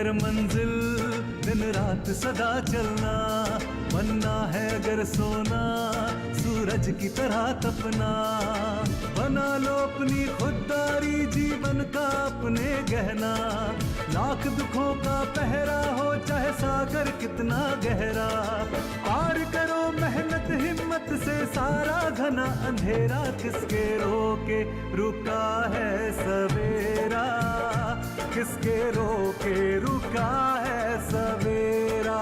अगर मंजिल दिन रात सदा चलना, बनना है अगर सोना सूरज की तरह तपना, बना लो अपनी खुददारी जीवन का अपने गहना, लाख दुखों का पहरा हो चाहे सागर कितना गहरा, पार करो मेहनत हिम्मत से सारा घना अंधेरा, किसके रोके रुका है सवेरा, किसके रोके रुका है सवेरा।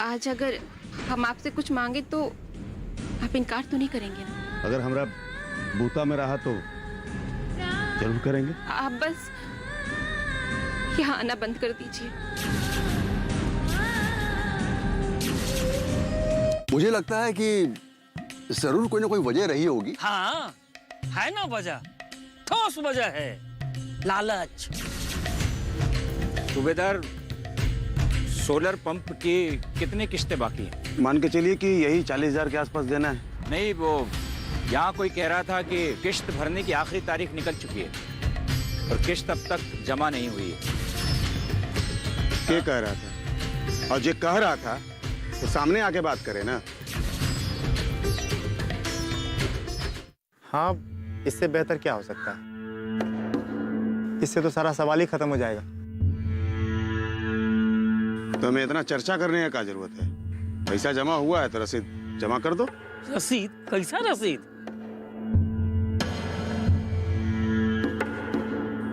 आज अगर हम आपसे कुछ मांगे तो आप इनकार तो नहीं करेंगे ना? अगर हमरा बूता में रहा तो जरूर करेंगे। आप बस यहाँ आना बंद कर दीजिए। मुझे लगता है कि जरूर कोई ना कोई वजह रही होगी। हाँ है ना वजह, ठोस वजह है, लालच। सूबेदार, सोलर पंप की कितनी किस्तें बाकी हैं? मान के चलिए कि यही 40,000 के आसपास देना है। नहीं, वो यहाँ कोई कह रहा था कि किस्त भरने की आखिरी तारीख निकल चुकी है और किस्त अब तक जमा नहीं हुई है। क्या कह रहा था? और जो कह रहा था तो सामने आके बात करे ना। हाँ, इससे बेहतर क्या हो सकता है? इससे तो सारा सवाल ही खत्म हो जाएगा। तो हमें इतना चर्चा करने का जरूरत है? पैसा जमा हुआ है तो रसीद जमा कर दो। रसीद? कैसा रसीद?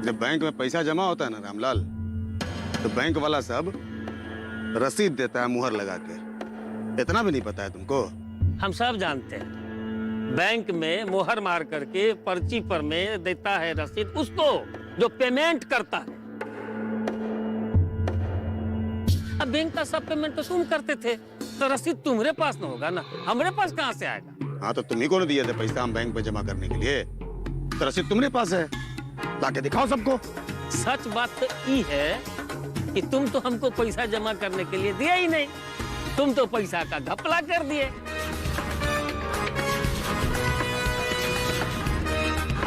जब बैंक में पैसा जमा होता है ना रामलाल, तो बैंक वाला सब रसीद देता है मुहर लगा के। इतना भी नहीं पता है तुमको? हम सब जानते हैं, बैंक में मोहर मार करके पर्ची पर में देता है रसीद उसको जो पेमेंट करता है। अब बैंक का सब पेमेंट तो तुम करते थे, तो रसीद तुम्हारे पास न होगा ना, हमारे पास कहाँ से आएगा? हाँ, तो तुम ही को दिए थे पैसा हम बैंक पे जमा करने के लिए, तो रसीद तुम्हारे पास है, लाके दिखाओ सबको। सच बात तो ये है कि तुम तो हमको पैसा जमा करने के लिए दिया ही नहीं, तुम तो पैसा का घपला कर दिए।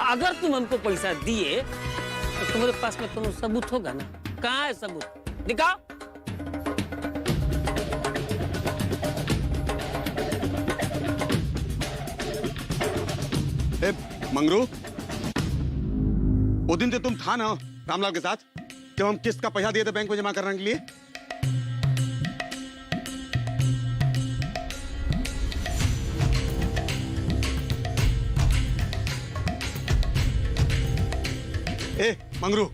अगर तुम हमको पैसा दिए तो तुम्हारे पास में कोनो सबूत होगा ना? कहाँ है सबूत? दिखाओ। ए, मंगरू, वो दिन तो तुम था ना रामलाल के साथ जब हम किस्त का पैसा दिए थे बैंक में जमा करने के लिए? ए मंगरू,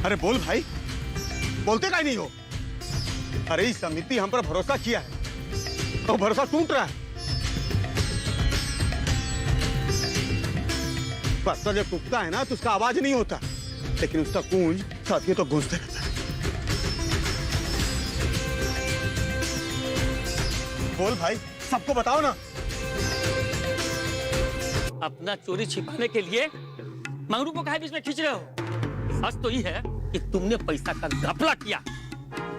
अरे बोल भाई, बोलते काहे नहीं हो? अरे इस समिति हम पर भरोसा किया है तो भरोसा टूट रहा है। पत्थर जब टूटता है ना तो उसका आवाज नहीं होता, लेकिन उसका गूंज साथियों तो गूंजते रहता है। बोल भाई, सबको बताओ ना। अपना चोरी छिपाने के लिए मंगरू को काहे बीच में खींच रहे हो? सच तो ये है कि तुमने पैसा का घपला किया,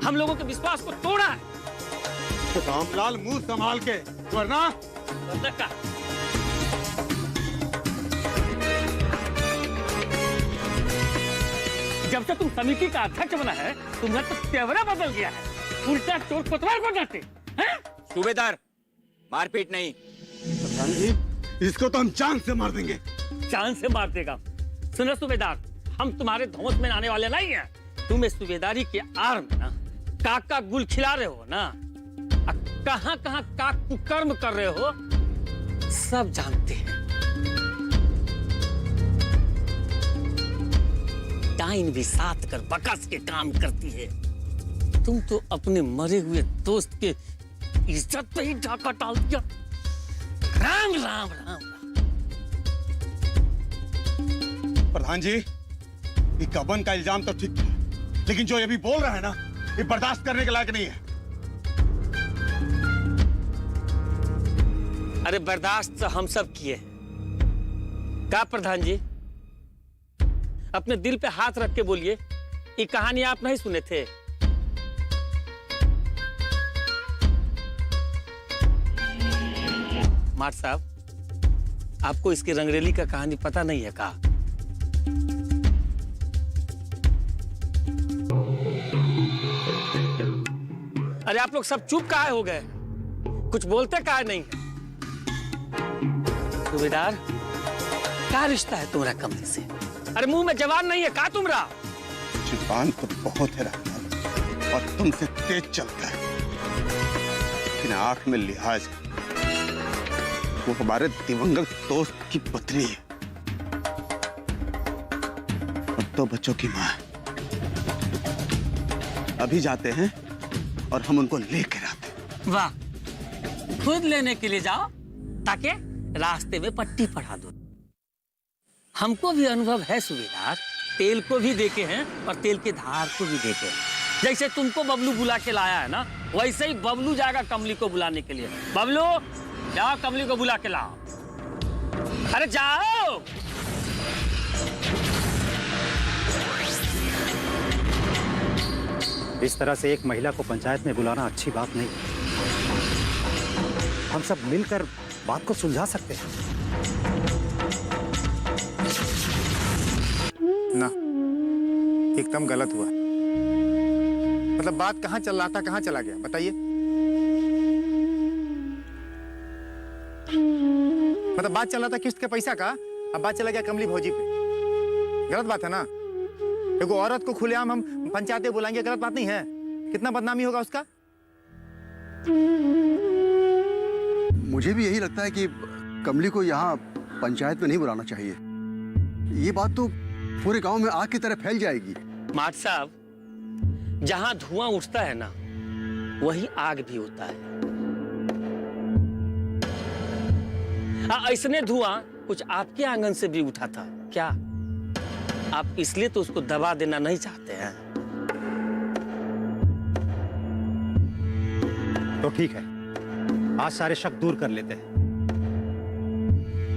हम लोगों के विश्वास को तोड़ा है। तो रामलाल, मुंह संभाल के, वरना का जब से तुम समिति का अध्यक्ष बना है, तुमने तो तेवरा बदल गया है, उल्टा चोर कोतवाल को डांटे हैं? सूबेदार, मारपीट नहीं। प्रधान जी, इसको तो हम जान से मार देंगे। जान से मार देगा? सुनो सूबेदार, हम तुम्हारे धौंस में आने वाले नहीं हैं। तुम इस सूबेदारी के आड़ में ना काका गुल खिला रहे हो ना, कहाँ कहाँ काक कुकर्म कर रहे हो, सब जानते हैं। टाइन भी साथ कर बकस के काम करती है। तुम तो अपने मरे हुए दोस्त के इज्जत पे ही डाका डाल दिया। राम राम राम राम। प्रधान जी, ये कबन का इल्जाम तो ठीक था, लेकिन जो ये भी बोल रहा है ना, ये बर्दाश्त करने के लायक नहीं है। अरे बर्दाश्त तो हम सब किए। क्या प्रधान जी, अपने दिल पे हाथ रख के बोलिए, ये कहानी आप नहीं सुने थे? मार साहब, आपको इसकी रंगरेली का कहानी पता नहीं है का? अरे आप लोग सब चुप काहे हो गए? कुछ बोलते काहे नहीं है? सूबेदार, क्या रिश्ता है तुम्हारा कमली से? अरे मुंह में जवान नहीं है का तुम्हारा? जुबान तो बहुत है रहमान, और तुमसे तेज चलता है, लेकिन आंख में लिहाज है। वो हमारे दिवंगत दोस्त की पत्नी है और 2 बच्चों की मां है। अभी जाते हैं और हम उनको लेकर आते हैं। वाह, खुद लेने के लिए जाओ ताकि रास्ते में पट्टी पढ़ा दो। हमको भी अनुभव है सूबेदार, तेल को भी देखे हैं और तेल के धार को भी देखे हैं। जैसे तुमको बबलू बुला के लाया है ना, वैसे ही बबलू जाएगा कमली को बुलाने के लिए। बबलू जाओ, कमली को बुला के लाओ। अरे जाओ। इस तरह से एक महिला को पंचायत में बुलाना अच्छी बात नहीं। हम सब मिलकर बात को सुलझा सकते हैं। ना, एकदम गलत हुआ। मतलब बात कहाँ चल रहा था, कहाँ चला गया बताइए। मतलब बात चल रहा था किस्त के पैसा का, अब बात चला गया कमली भौजी पे। गलत बात है ना। देखो, औरत को खुलेआम हम पंचायतें बुलाएंगे, गलत बात नहीं है? कितना बदनामी होगा उसका। मुझे भी यही लगता है कि कमली को यहाँ पंचायत में नहीं बुलाना चाहिए। ये बात तो पूरे गांव में आग की तरह फैल जाएगी। माट साहब, जहां धुआं उठता है ना, वही आग भी होता है। ऐसने धुआं कुछ आपके आंगन से भी उठा था क्या? आप इसलिए तो उसको दबा देना नहीं चाहते हैं। तो ठीक है, आज सारे शक दूर कर लेते हैं।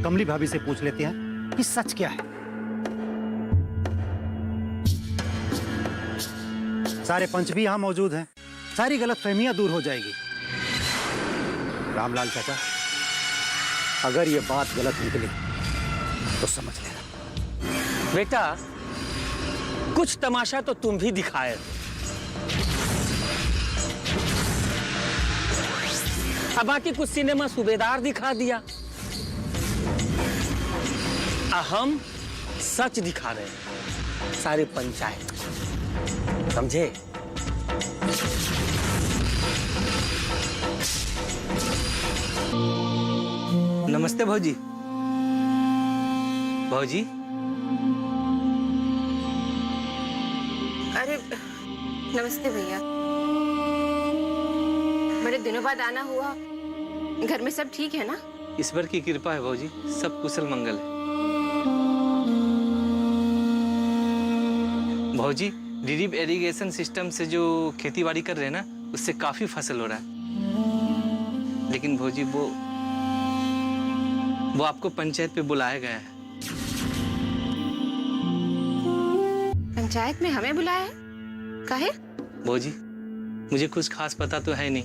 कमली भाभी से पूछ लेते हैं कि सच क्या है। सारे पंच भी यहां मौजूद हैं, सारी गलतफहमियां दूर हो जाएगी। रामलाल चाचा, अगर ये बात गलत निकली तो समझ लेना। बेटा, कुछ तमाशा तो तुम भी दिखाए। अब बाकी कुछ सिनेमा सूबेदार दिखा दिया। हम सच दिखा रहे हैं सारे पंचायत को, समझे? नमस्ते भौजी। भौजी, अरे नमस्ते भैया, बड़े दिनों बाद आना हुआ। घर में सब ठीक है ना? ईश्वर की कृपा है भौजी, सब कुशल मंगल है। भौजी, ड्रिप इरिगेशन सिस्टम से जो खेती बाड़ी कर रहे हैं ना, उससे काफी फसल हो रहा है। लेकिन भौजी, वो आपको पंचायत पे बुलाया गया है। पंचायत में हमें बुलाया है? काहे? भौजी, मुझे कुछ खास पता तो है नहीं,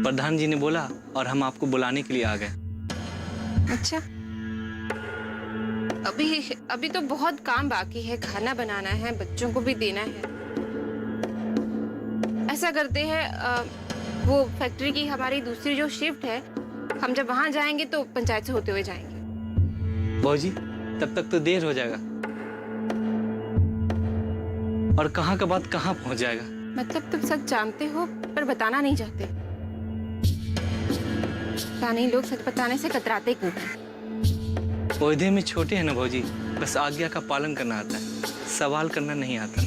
प्रधान जी ने बोला और हम आपको बुलाने के लिए आ गए। अच्छा, अभी तो बहुत काम बाकी है। खाना बनाना है, बच्चों को भी देना है। ऐसा करते हैं, वो फैक्ट्री की हमारी दूसरी जो शिफ्ट है, हम जब वहां जाएंगे तो पंचायत से होते हुए जाएंगे। भौजी, तब तक तो देर हो जाएगा और कहाँ का बात कहाँ पहुंच जाएगा। मतलब तुम सच जानते हो पर बताना नहीं चाहते। पता नहीं लोग सच बताने से कतराते क्यों हैं। पौधे में छोटे हैं ना भौजी, बस आज्ञा का पालन करना आता है, सवाल करना नहीं आता।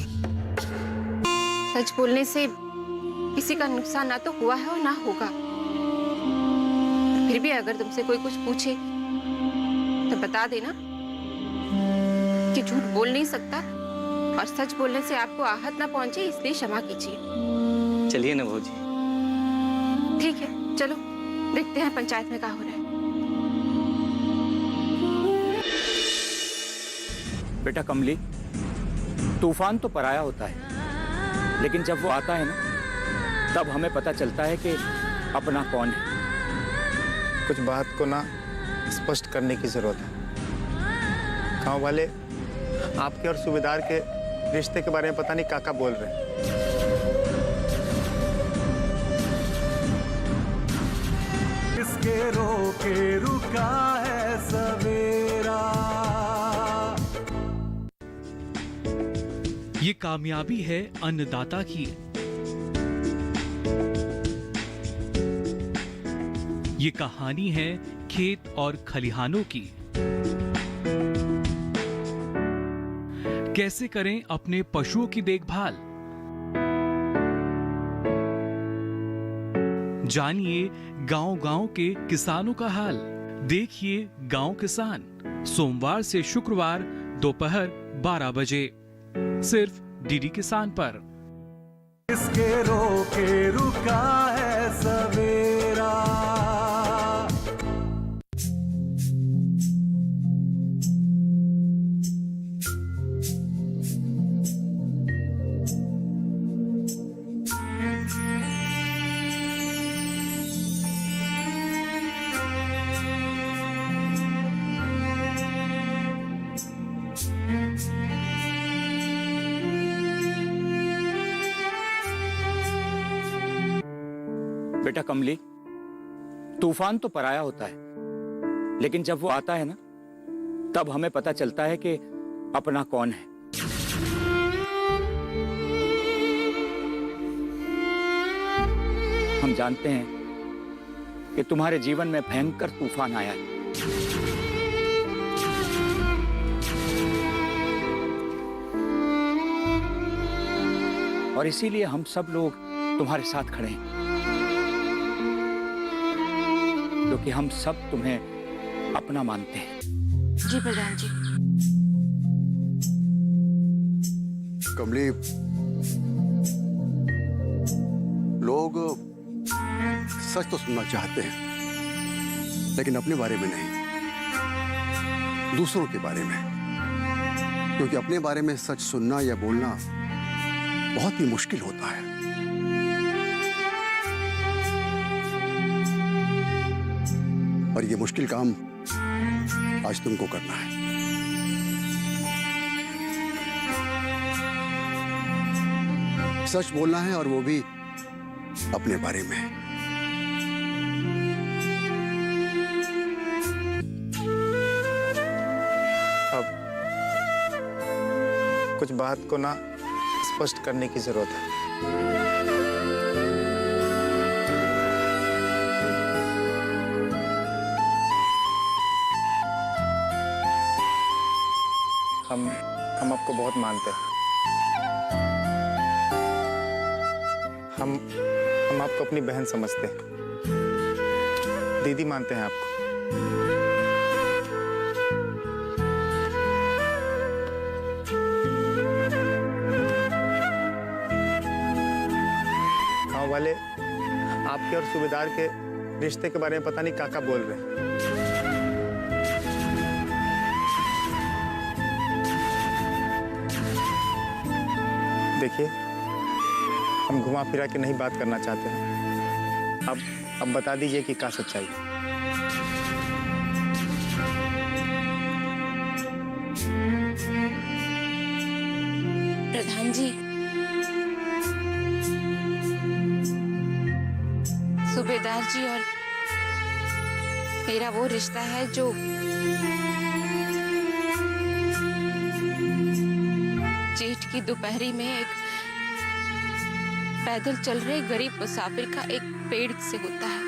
सच बोलने से किसी का नुकसान ना तो हुआ है और ना होगा। फिर भी अगर तुमसे कोई कुछ पूछे तो बता देना कि झूठ बोल नहीं सकता और सच बोलने से आपको आहत ना पहुंचे, इसलिए क्षमा कीजिए। चलिए ना भौजी। ठीक है, चलो देखते हैं पंचायत में क्या हो रहा है। बेटा कमली, तूफान तो पराया होता है, लेकिन जब वो आता है ना, तब हमें पता चलता है कि अपना कौन है। कुछ बात को ना स्पष्ट करने की जरूरत है। गांव वाले आपके और सूबेदार के रिश्ते के बारे में पता नहीं क्या बोल रहे हैं। किसके रोके रुका है सवेरा। ये कामयाबी है अन्नदाता की, ये कहानी है खेत और खलिहानों की। कैसे करें अपने पशुओं की देखभाल, जानिए गांव-गांव के किसानों का हाल। देखिए गांव किसान, सोमवार से शुक्रवार दोपहर 12 बजे सिर्फ डीडी किसान पर। किसके रोके रुका है सवेरा। बेटा कमली, तूफान तो पराया होता है, लेकिन जब वो आता है ना, तब हमें पता चलता है कि अपना कौन है। हम जानते हैं कि तुम्हारे जीवन में भयंकर तूफान आया है, और इसीलिए हम सब लोग तुम्हारे साथ खड़े हैं, क्योंकि हम सब तुम्हें अपना मानते हैं। जी प्रधान जी। कमली, लोग सच तो सुनना चाहते हैं, लेकिन अपने बारे में नहीं, दूसरों के बारे में। क्योंकि अपने बारे में सच सुनना या बोलना बहुत ही मुश्किल होता है। और ये मुश्किल काम आज तुमको करना है। सच बोलना है, और वो भी अपने बारे में। अब कुछ बात को ना स्पष्ट करने की जरूरत है। हम आपको बहुत मानते हैं। हम आपको अपनी बहन समझते हैं। दीदी मानते हैं आपको। गाँव वाले आपके और सूबेदार के रिश्ते के बारे में पता नहीं क्या बोल रहे हैं। देखिए, हम घुमा फिरा के नहीं बात करना चाहते हैं। अब बता दीजिए कि क्या सच्चाई है। प्रधान जी, सूबेदार जी और मेरा वो रिश्ता है जो जेठ की दोपहरी में एक पैदल चल रहे गरीब मुसाफिर का एक पेड़ से होता है।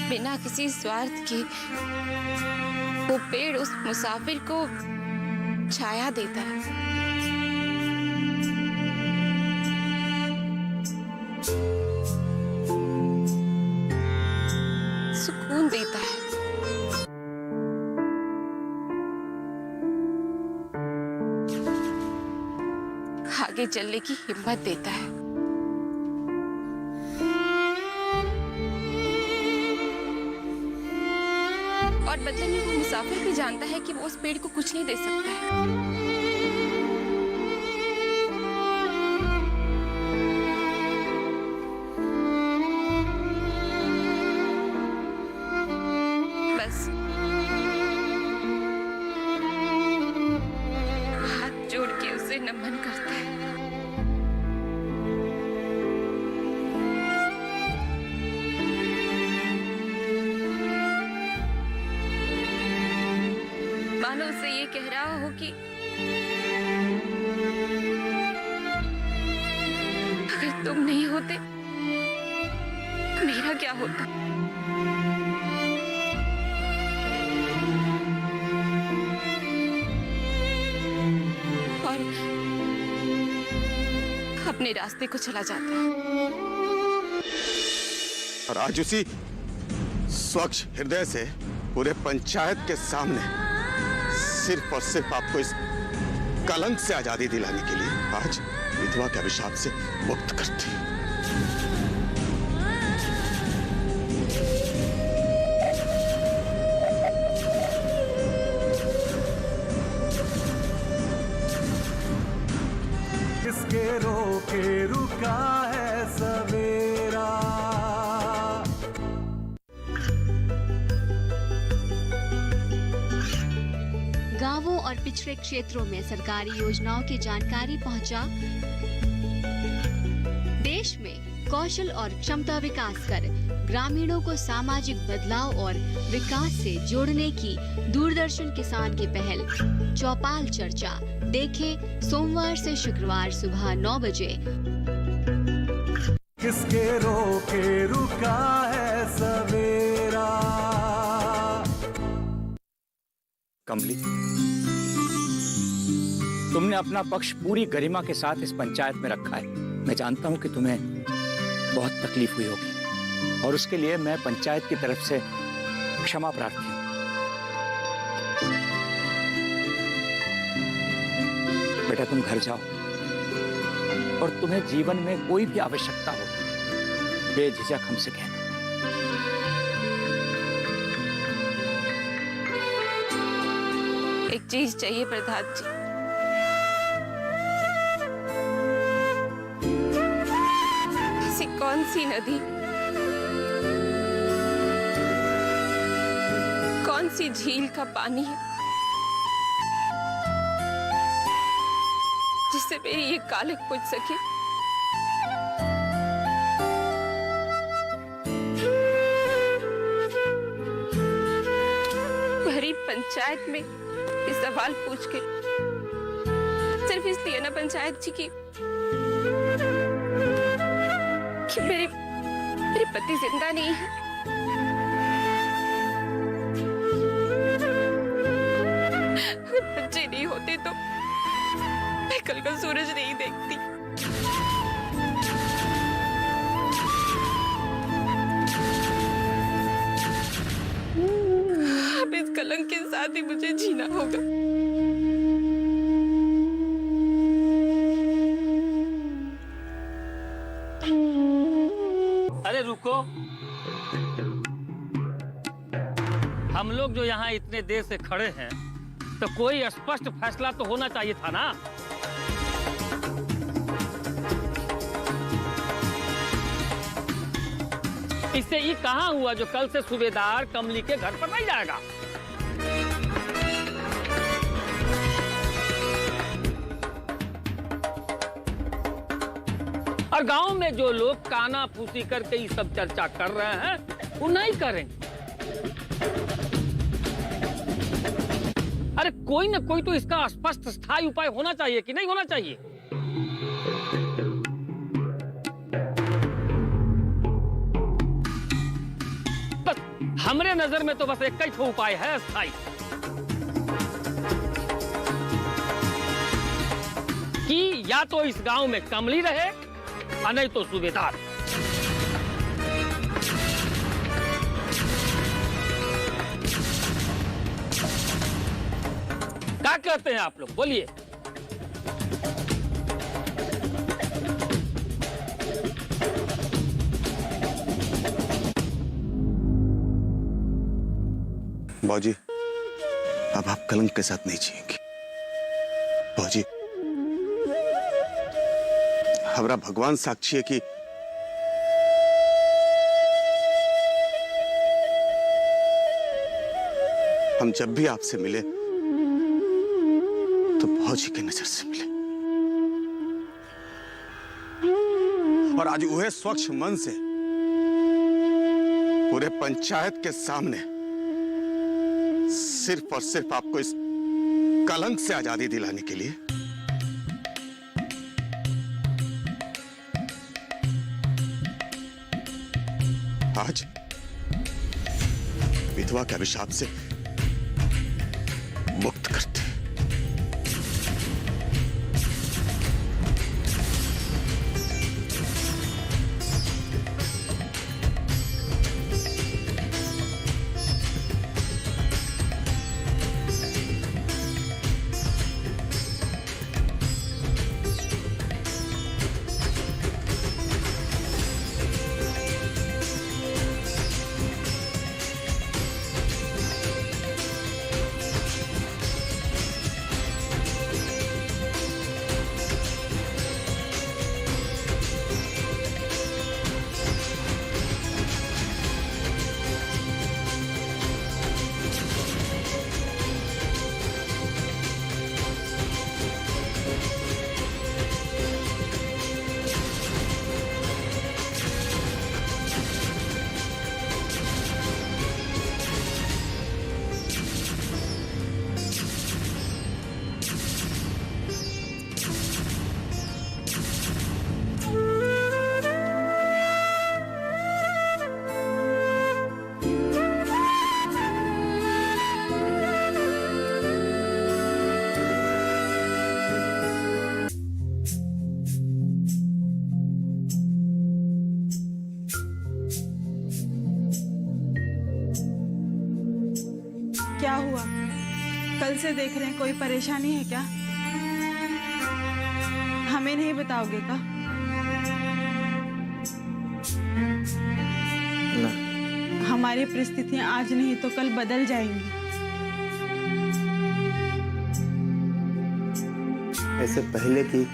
बिना किसी स्वार्थ के वो पेड़ उस मुसाफिर को छाया देता है, सुकून देता है। आगे चलने की हिम्मत देता है। और बदले में वो मुसाफिर भी जानता है कि वो उस पेड़ को कुछ नहीं दे सकता है। बस हाथ जोड़ के उसे नमन करता है। चाह हो कि अगर तुम नहीं होते मेरा क्या होता। और अपने रास्ते को चला जाता। और आज उसी स्वच्छ हृदय से पूरे पंचायत के सामने सिर्फ और सिर्फ आपको इस कलंक से आजादी दिलाने के लिए आज विधवा के अभिशाप से मुक्त करती। किसके रोके रुका है सवेरा। गांवों और पिछड़े क्षेत्रों में सरकारी योजनाओं की जानकारी पहुंचा। देश में कौशल और क्षमता विकास कर ग्रामीणों को सामाजिक बदलाव और विकास से जोड़ने की दूरदर्शन किसान की पहल चौपाल चर्चा देखें सोमवार से शुक्रवार सुबह 9 बजे। किसके रोके रुका है सवेरा। कमली, तुमने अपना पक्ष पूरी गरिमा के साथ इस पंचायत में रखा है। मैं जानता हूं कि तुम्हें बहुत तकलीफ हुई होगी और उसके लिए मैं पंचायत की तरफ से क्षमा प्रार्थी हूं। बेटा तुम घर जाओ और तुम्हें जीवन में कोई भी आवश्यकता हो बेझिझक हमसे कहना। एक चीज चाहिए प्रधान जी। ऐसी कौन सी नदी, कौन सी झील का पानी है जिससे मेरी ये कालिक बुझ सके। भरी पंचायत में ये सवाल पूछ के सिर्फ इसलिए ना पंचायत जी की कि मेरे पति जिंदा नहीं है। अगर बच्चे नहीं होते तो मैं कल का सूरज नहीं देखती। अब इस कलंक के साथ ही मुझे जीना होगा। अरे रुको, हम लोग जो यहाँ इतने देर से खड़े हैं तो कोई स्पष्ट फैसला तो होना चाहिए था ना। इससे ये कहाँ हुआ जो कल से सूबेदार कमली के घर पर नहीं जाएगा। और गांव में जो लोग काना फूसी करके ये सब चर्चा कर रहे हैं वो नहीं करेंगे। अरे कोई ना कोई तो इसका स्पष्ट स्थायी उपाय होना चाहिए कि नहीं होना चाहिए। बस हमरे नजर में तो बस एक ही तो उपाय है स्थायी, कि या तो इस गांव में कमली रहे और नहीं तो सूबेदार। क्या कहते हैं आप लोग, बोलिए। बाबूजी, अब आप कलंक के साथ नहीं जिएंगे। बाबूजी, हमारा भगवान साक्षी है कि हम जब भी आपसे मिले तो भौजी की नजर से मिले, और आज वह स्वच्छ मन से पूरे पंचायत के सामने सिर्फ और सिर्फ आपको इस कलंक से आजादी दिलाने के लिए आज विधवा के अभिशाप से मुक्त करते। क्या हुआ? कल से देख रहे हैं, कोई परेशानी है क्या? हमें नहीं बताओगे का? हमारी परिस्थितियां आज नहीं तो कल बदल जाएंगी। ऐसे पहले की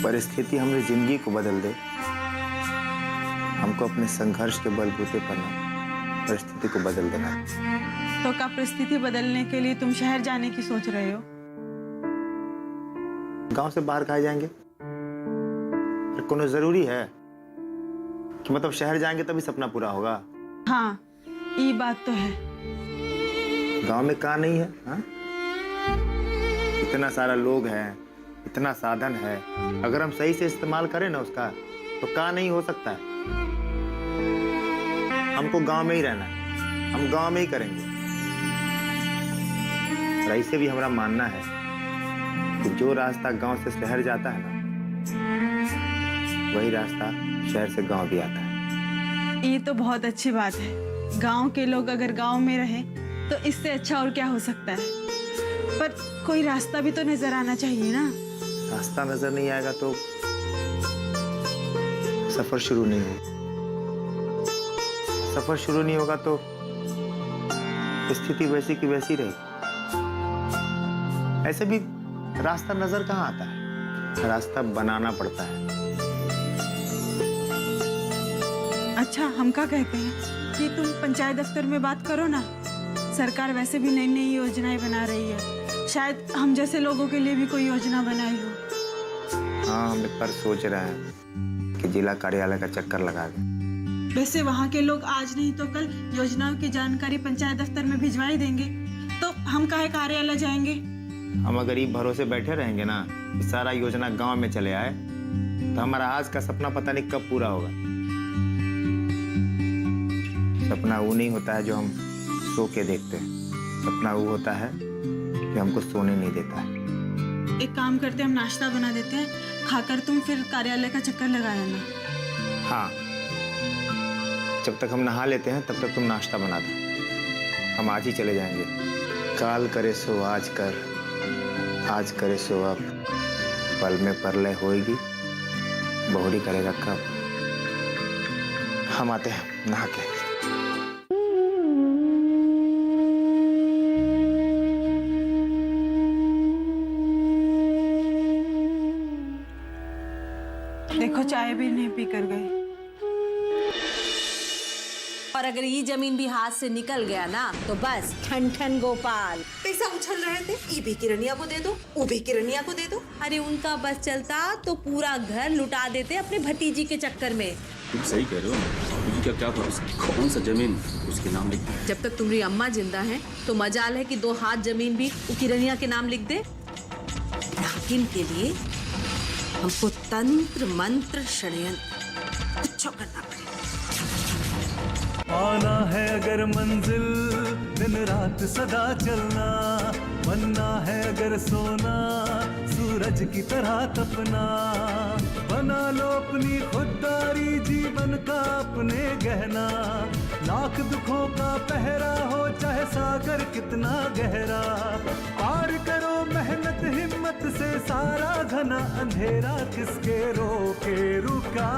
परिस्थिति हमारी जिंदगी को बदल दे, हमको अपने संघर्ष के बलबूते पर ना परिस्थिति को बदल देना है। तो क्या परिस्थिति बदलने के लिए तुम शहर जाने की सोच रहे हो? गांव से बाहर कहाँ जाएंगे? कोनो जरूरी है कि मतलब शहर जाएंगे तभी सपना पूरा होगा? हाँ, ये बात तो है। गांव में कहाँ नहीं है? हाँ? इतना सारा लोग हैं, इतना साधन है, अगर हम सही से इस्तेमाल करें ना उसका, तो कहाँ नहीं हो सकता है। हमको गांव में ही रहना है, हम गांव में ही करेंगे। और ऐसे भी हमारा मानना है कि जो रास्ता गांव से शहर जाता है ना, वही रास्ता शहर से गांव भी आता है। ये तो बहुत अच्छी बात है। गांव के लोग अगर गांव में रहें तो इससे अच्छा और क्या हो सकता है। पर कोई रास्ता भी तो नजर आना चाहिए ना। रास्ता नजर नहीं आएगा तो सफर शुरू नहीं होगा। सफर शुरू नहीं होगा तो स्थिति वैसी की वैसी रहेगी। ऐसे भी रास्ता नजर कहाँ आता है, रास्ता बनाना पड़ता है। अच्छा, हम क्या कहते हैं कि तुम पंचायत दफ्तर में बात करो ना। सरकार वैसे भी नई नई योजनाएं बना रही है, शायद हम जैसे लोगों के लिए भी कोई योजना बनाई हो। हाँ, हम एक बार सोच रहे हैं कि जिला कार्यालय का चक्कर लगा दें। वैसे वहाँ के लोग आज नहीं तो कल योजनाओं की जानकारी पंचायत दफ्तर में भिजवाई देंगे, तो हम काहे कार्यालय जाएंगे? हम अगर ये भरोसे बैठे रहेंगे ना कि सारा योजना गांव में चले आए, तो हमारा आज का सपना पता नहीं कब पूरा होगा। सपना वो नहीं होता है जो हम सो के देखते हैं, सपना वो होता है जो हमको सोने नहीं देता है। एक काम करते हैं, हम नाश्ता बना देते हैं, खाकर तुम फिर कार्यालय का चक्कर लगा लेना। हाँ, जब तक हम नहा लेते हैं तब तक तुम नाश्ता बना दो, हम आज ही चले जाएंगे। काल करे सो आज कर, आज करे सो अब, पल में परलय होएगी, बहुरी करेगा कब। हम आते हैं नहा के। देखो, चाय भी नहीं पी कर गए। और अगर ये जमीन भी हाथ से निकल गया ना तो बस ठन ठन गोपाल। पैसा उछल रहे थे, ये भी किरनिया को दे दो, वो भी किरनिया को दे दो। अरे उनका बस चलता तो पूरा घर लुटा देते अपने भतीजी के चक्कर में। तुम सही कह रहे हो, मुझे क्या भरोसा कौन सा जमीन उसके नाम लिख दे। जब तक तुम्हारी अम्मा जिंदा है तो मजाल है कि 2 हाथ जमीन भी वो किरनिया के नाम लिख दे। नागिन के लिए हमको तंत्र मंत्र षड्यंत्र कुछ करना पड़ेगा। आना है अगर मंजिल दिन रात सदा चलना, बनना है अगर सोना सूरज की तरह तपना, बना लो अपनी खुददारी जीवन का अपने गहना, लाख दुखों का पहरा हो चाहे सागर कितना गहरा, पार करो मेहनत हिम्मत से सारा घना अंधेरा, किसके रोके रुका